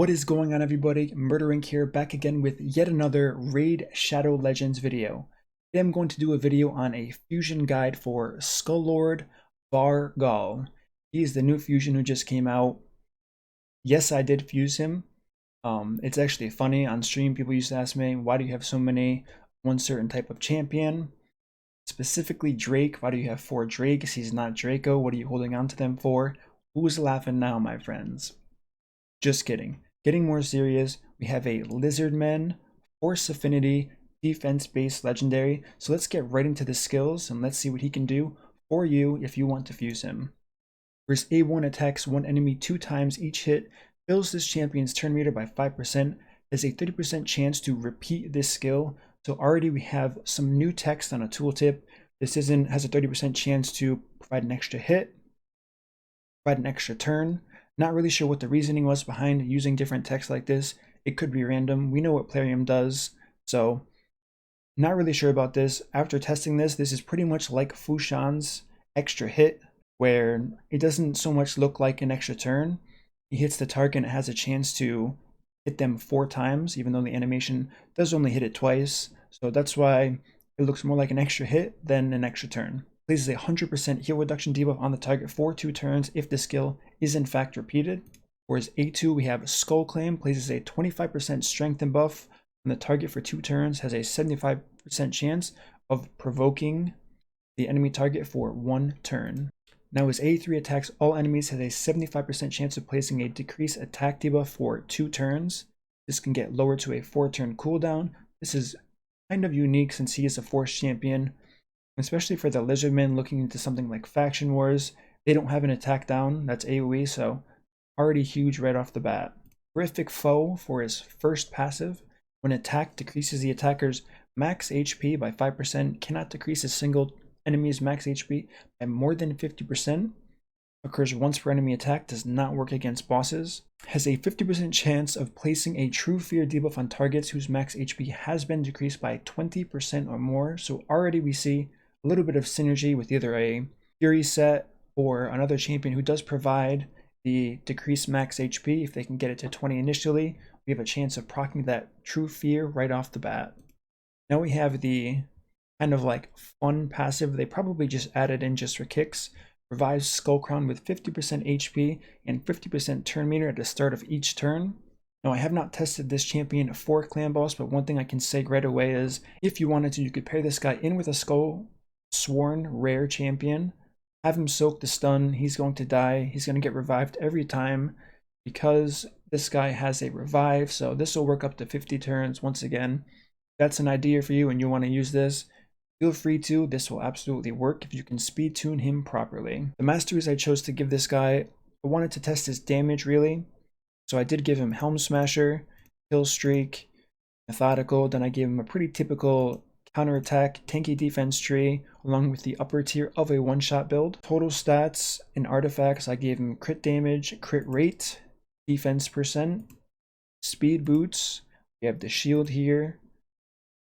What is going on, everybody? MurderInc here, back again with yet another Raid Shadow Legends video. Today I'm going to do a video on a fusion guide for Skull Lord Var-Gall. He is the new fusion who just came out. Yes, I did fuse him. It's actually funny. On stream, people used to ask me, why do you have so many one certain type of champion? Specifically Drake. Why do you have 4 Drakes? He's not Draco. What are you holding on to them for? Who's laughing now, my friends? Just kidding. Getting more serious, we have a Lizardman, Force Affinity, defense-based legendary. So let's get right into the skills and let's see what he can do for you if you want to fuse him. His A1 attacks one enemy 2 times each hit, fills this champion's turn meter by 5%, has a 30% chance to repeat this skill. So already we have some new text on a tooltip. This has a 30% chance to provide an extra hit, provide an extra turn. Not really sure what the reasoning was behind using different text like this. It could be random. We know what Plarium does, so not really sure about this. After testing this, this is pretty much like Fushan's extra hit, where it doesn't so much look like an extra turn. He hits the target and it has a chance to hit them 4 times, even though the animation does only hit it twice. So that's why it looks more like an extra hit than an extra turn. Places a 100% heal reduction debuff on the target for 2 turns if the skill is in fact repeated. For his A2, we have Skull Claim, places a 25% strengthen buff on the target for 2 turns, has a 75% chance of provoking the enemy target for 1 turn. Now his A3 attacks all enemies, has a 75% chance of placing a decreased attack debuff for 2 turns. This can get lowered to a 4-turn cooldown. This is kind of unique since he is a Force champion, especially for the Lizardmen looking into something like Faction Wars. They don't have an attack down, that's AoE, so already huge right off the bat. Horrific Foe for his first passive. When attacked, decreases the attacker's max HP by 5%, cannot decrease a single enemy's max HP by more than 50%. Occurs once per enemy attack, does not work against bosses. Has a 50% chance of placing a True Fear debuff on targets whose max HP has been decreased by 20% or more. So already we see a little bit of synergy with either a Fury set or another champion who does provide the decreased max HP. If they can get it to 20 initially, we have a chance of proccing that True Fear right off the bat. Now we have the kind of like fun passive they probably just added in just for kicks. Revives Skull Crown with 50% HP and 50% turn meter at the start of each turn. Now I have not tested this champion for clan boss, but one thing I can say right away is if you wanted to, you could pair this guy in with a Skull Sworn rare champion, have him soak the stun, he's going to die, he's going to get revived every time because this guy has a revive, so this will work up to 50 turns. Once again, if that's an idea for you and you want to use this, feel free to. This will absolutely work if you can speed tune him properly. The Masteries I chose to give this guy, I wanted to test his damage really, so I did give him Helm Smasher, Kill Streak, Methodical, then I gave him a pretty typical counterattack, tanky defense tree, along with the upper tier of a one-shot build. Total stats and artifacts, I gave him crit damage, crit rate, defense percent, speed boots, we have the shield here,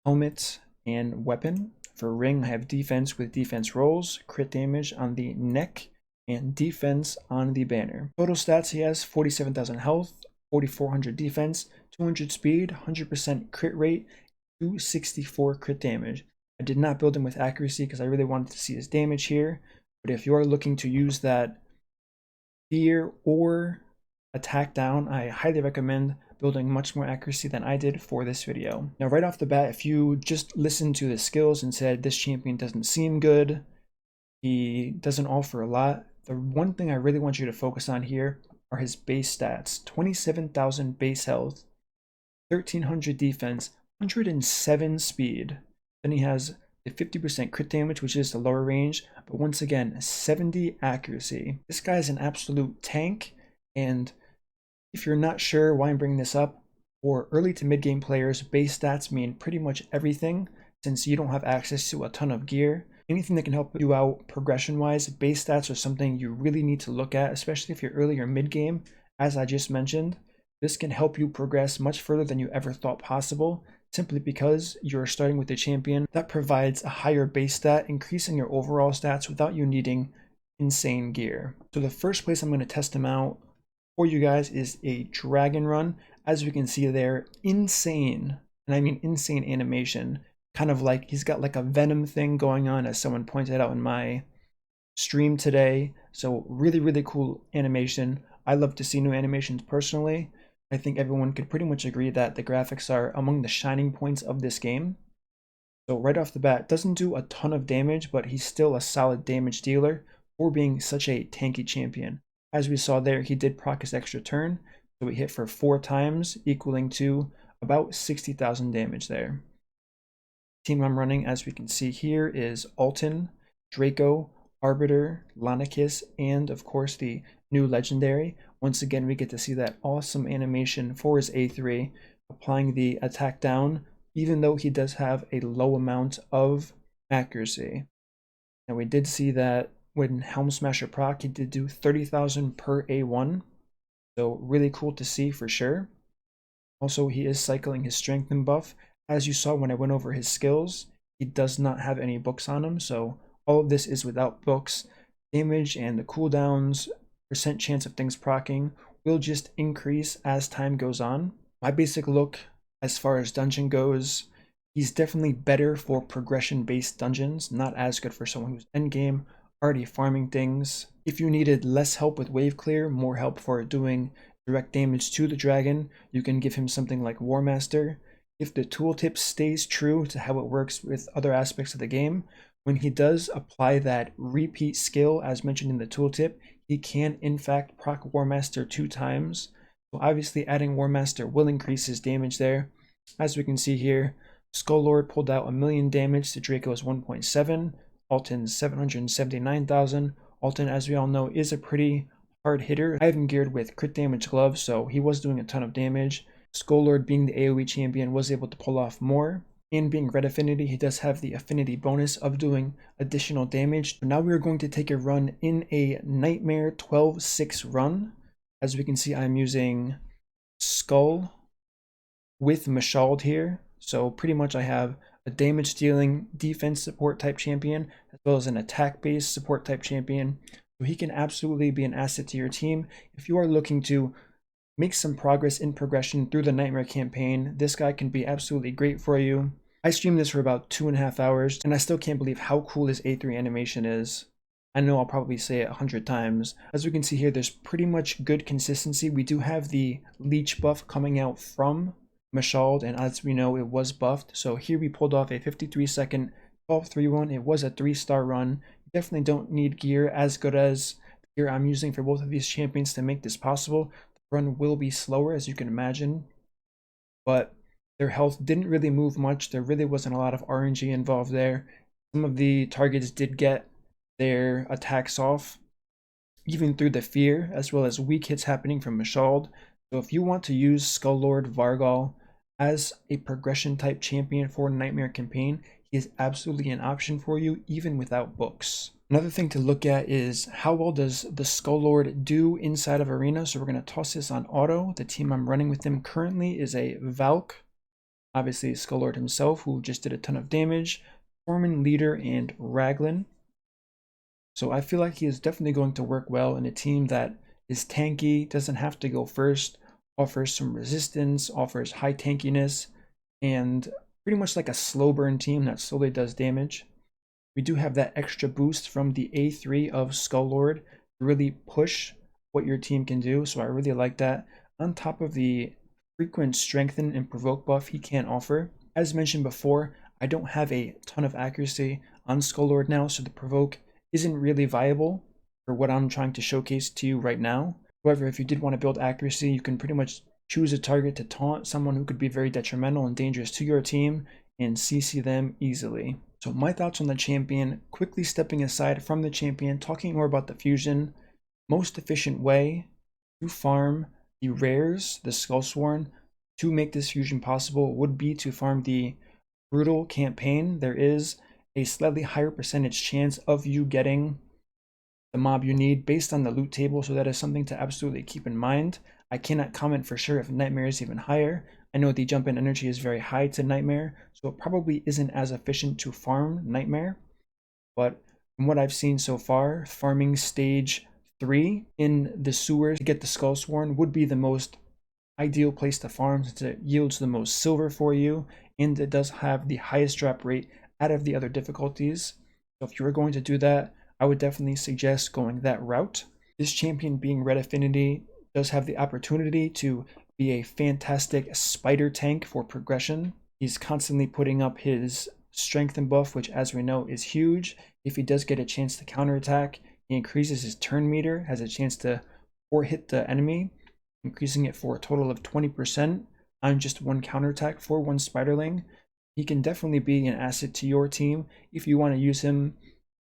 helmet, and weapon. For ring, I have defense with defense rolls, crit damage on the neck, and defense on the banner. Total stats, he has 47,000 health, 4,400 defense, 200 speed, 100% crit rate, 264 crit damage. I did not build him with accuracy because I really wanted to see his damage here, but if you are looking to use that fear or attack down, I highly recommend building much more accuracy than I did for this video. Now right off the bat, if you just listened to the skills and said this champion doesn't seem good, he doesn't offer a lot, the one thing I really want you to focus on here are his base stats. 27,000 base health, 1,300 defense, 107 speed. Then he has the 50% crit damage, which is the lower range, but once again, 70 accuracy. This guy is an absolute tank, and if you're not sure why I'm bringing this up, for early to mid-game players, base stats mean pretty much everything since you don't have access to a ton of gear. Anything that can help you out progression-wise, base stats are something you really need to look at, especially if you're early or mid-game, as I just mentioned. This can help you progress much further than you ever thought possible, simply because you're starting with a champion that provides a higher base stat, increasing your overall stats without you needing insane gear. So the first place I'm going to test him out for you guys is a dragon run. As we can see there, insane, and I mean insane animation, kind of like he's got like a venom thing going on, as someone pointed out in my stream today. So really, really cool animation. I love to see new animations personally. I think everyone could pretty much agree that the graphics are among the shining points of this game. So right off the bat, doesn't do a ton of damage, but he's still a solid damage dealer for being such a tanky champion. As we saw there, he did proc his extra turn, so he hit for 4 times, equaling to about 60,000 damage there. Team I'm running, as we can see here, is Alton, Draco, Arbiter, Lanicus, and of course the new legendary. Once again, we get to see that awesome animation for his A3, applying the attack down, even though he does have a low amount of accuracy. And we did see that when Helm Smasher proc, he did do 30,000 per A1, so really cool to see for sure. Also, he is cycling his strengthen buff. As you saw when I went over his skills, he does not have any books on him, so all of this is without books. Damage and the cooldowns, percent chance of things proccing will just increase as time goes on. My basic look as far as dungeon goes, he's definitely better for progression-based dungeons, not as good for someone who's endgame, already farming things. If you needed less help with wave clear, more help for doing direct damage to the dragon, you can give him something like War Master. If the tooltip stays true to how it works with other aspects of the game, when he does apply that repeat skill as mentioned in the tooltip, he can in fact proc War Master 2 times. So obviously adding War Master will increase his damage there. As we can see here, Skull Lord pulled out 1,000,000 damage to Draco's 1.7, Alton's 779,000. Alton, as we all know, is a pretty hard hitter. I have him geared with crit damage gloves, so he was doing a ton of damage. Skull Lord, being the AoE champion, was able to pull off more. And being red affinity, he does have the affinity bonus of doing additional damage. Now we are going to take a run in a Nightmare 12-6 run. As we can see, I'm using Skull with Mashald here. So pretty much I have a damage dealing defense support type champion, as well as an attack based support type champion. So he can absolutely be an asset to your team. If you are looking to make some progress in progression through the Nightmare campaign, this guy can be absolutely great for you. I streamed this for about 2.5 hours, and I still can't believe how cool his A3 animation is. I know I'll probably say it 100 times. As we can see here, there's pretty much good consistency. We do have the leech buff coming out from Mashald, and as we know, it was buffed. So here we pulled off a 53-second 12-3 run. It was a 3-star run. You definitely don't need gear as good as the gear I'm using for both of these champions to make this possible. The run will be slower, as you can imagine, but their health didn't really move much. There really wasn't a lot of RNG involved there. Some of the targets did get their attacks off, even through the fear, as well as weak hits happening from Mashald. So if you want to use Skull Lord Var-Gall as a progression type champion for Nightmare campaign, he is absolutely an option for you, even without books. Another thing to look at is how well does the Skull Lord do inside of Arena. So we're going to toss this on auto. The team I'm running with him currently is a Valk, obviously Skull Lord himself, who just did a ton of damage, Foreman, Leader, and Raglan. So I feel like he is definitely going to work well in a team that is tanky, doesn't have to go first, offers some resistance, offers high tankiness, and pretty much like a slow burn team that slowly does damage. We do have that extra boost from the A3 of Skull Lord to really push what your team can do, so I really like that. On top of the frequent strengthen and provoke buff he can offer. As mentioned before, I don't have a ton of accuracy on Skull Lord now, so the provoke isn't really viable for what I'm trying to showcase to you right now. However, if you did want to build accuracy, you can pretty much choose a target to taunt someone who could be very detrimental and dangerous to your team and CC them easily. So my thoughts on the champion, quickly stepping aside from the champion, talking more about the fusion. Most efficient way to farm the rares, the Skullsworn, to make this fusion possible would be to farm the Brutal campaign. There is a slightly higher percentage chance of you getting the mob you need based on the loot table, so that is something to absolutely keep in mind. I cannot comment for sure if Nightmare is even higher. I know the jump in energy is very high to Nightmare, so it probably isn't as efficient to farm Nightmare, but from what I've seen so far, farming stage 3 in the sewers to get the Skullsworn would be the most ideal place to farm since it yields the most silver for you, and it does have the highest drop rate out of the other difficulties. So if you were going to do that, I would definitely suggest going that route. This champion, being red affinity, does have the opportunity to be a fantastic spider tank for progression. He's constantly putting up his strength and buff, which as we know is huge. If he does get a chance to counterattack, he increases his turn meter, has a chance to 4-hit the enemy, increasing it for a total of 20% on just one counterattack for one spiderling. He can definitely be an asset to your team if you want to use him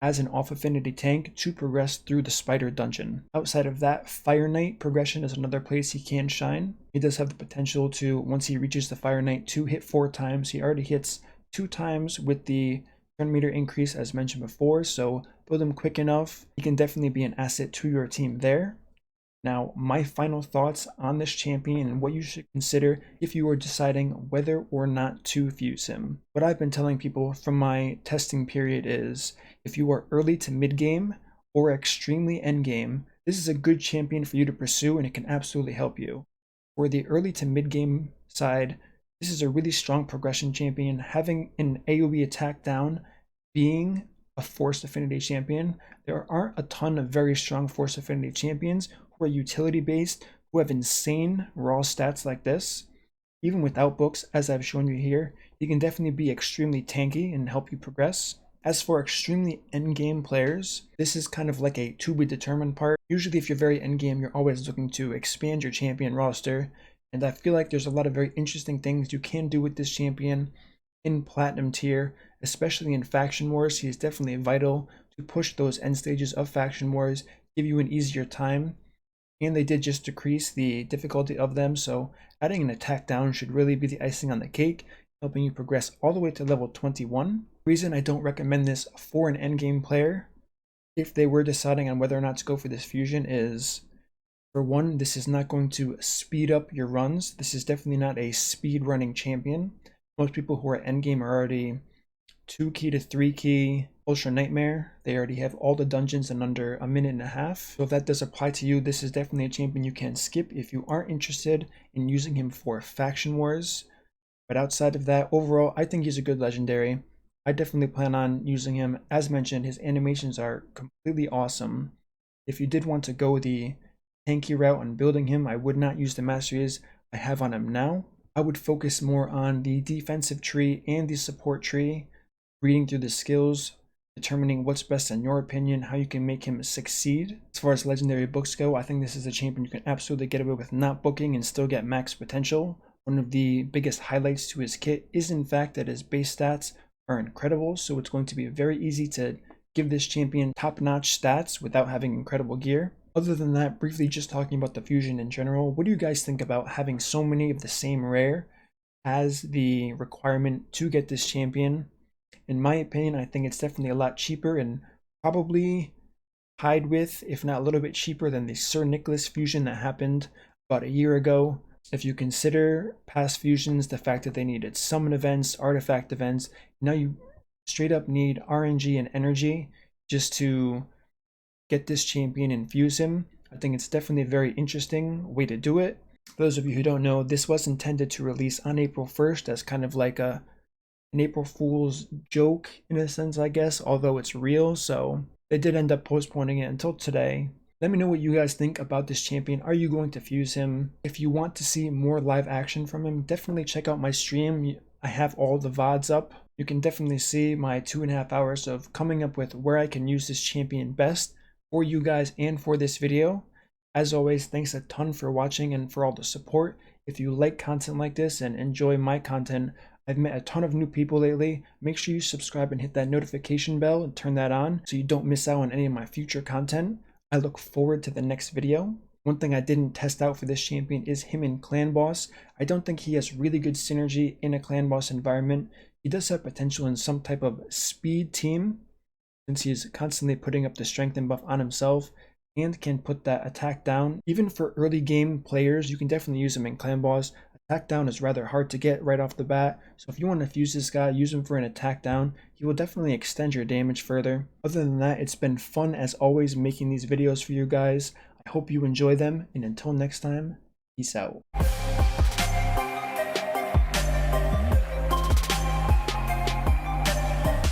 as an off affinity tank to progress through the spider dungeon. Outside of that, Fire Knight progression is another place he can shine. He does have the potential to, once he reaches the Fire Knight, to hit 4 times. He already hits 2 times with the turn meter increase as mentioned before, so build him quick enough. He can definitely be an asset to your team there. Now, my final thoughts on this champion and what you should consider if you are deciding whether or not to fuse him. What I've been telling people from my testing period is, if you are early to mid game or extremely end game, this is a good champion for you to pursue and it can absolutely help you. For the early to mid game side, this is a really strong progression champion. Having an AoE attack down, being a Force Affinity champion, there aren't a ton of very strong Force Affinity champions who are utility based, who have insane raw stats like this. Even without books, as I've shown you here, he can definitely be extremely tanky and help you progress. As for extremely endgame players, this is kind of like a to be determined part. Usually if you're very endgame, you're always looking to expand your champion roster, and I feel like there's a lot of very interesting things you can do with this champion in Platinum tier, especially in Faction Wars. He is definitely vital to push those end stages of Faction Wars, give you an easier time. And they did just decrease the difficulty of them, so adding an attack down should really be the icing on the cake, helping you progress all the way to level 21. The reason I don't recommend this for an endgame player, if they were deciding on whether or not to go for this fusion, is, for one, this is not going to speed up your runs. This is definitely not a speed running champion. Most people who are endgame are already 2 key to 3 key Ultra Nightmare. They already have all the dungeons in under a minute and a half. So if that does apply to you, this is definitely a champion you can skip if you aren't interested in using him for Faction Wars. But outside of that, overall, I think he's a good legendary. I definitely plan on using him. As mentioned, his animations are completely awesome. If you did want to go the tanky route on building him, I would not use the Masteries I have on him now. I would focus more on the defensive tree and the support tree, reading through the skills, determining what's best in your opinion, how you can make him succeed. As far as legendary books go, I think this is a champion you can absolutely get away with not booking and still get max potential. One of the biggest highlights to his kit is in fact that his base stats are incredible, so it's going to be very easy to give this champion top-notch stats without having incredible gear. Other than that, briefly just talking about the fusion in general, what do you guys think about having so many of the same rare as the requirement to get this champion? In my opinion, I think it's definitely a lot cheaper and probably tied with, if not a little bit cheaper than the Sir Nicholas fusion that happened about a year ago. If you consider past fusions, the fact that they needed summon events, artifact events, now you straight up need RNG and energy just to get this champion and fuse him. I think it's definitely a very interesting way to do it. For those of you who don't know, this was intended to release on April 1st as kind of like an April Fool's joke in a sense, I guess, although it's real, so they did end up postponing it until today. Let me know what you guys think about this champion. Are you going to fuse him? If you want to see more live action from him, definitely check out my stream. I have all the VODs up. You can definitely see my 2.5 hours of coming up with where I can use this champion best for you guys and for this video. As always, thanks a ton for watching and for all the support. If you like content like this and enjoy my content, I've met a ton of new people lately. Make sure you subscribe and hit that notification bell and turn that on so you don't miss out on any of my future content. I look forward to the next video. One thing I didn't test out for this champion is him in Clan Boss. I don't think he has really good synergy in a Clan Boss environment. He does have potential in some type of speed team, since he's constantly putting up the strength and buff on himself and can put that attack down. Even for early game players, you can definitely use him in Clan Boss. Attack down is rather hard to get right off the bat, so if you want to fuse this guy, use him for an attack down. He will definitely extend your damage further. Other than that, it's been fun as always making these videos for you guys. I hope you enjoy them, and until next time, peace out.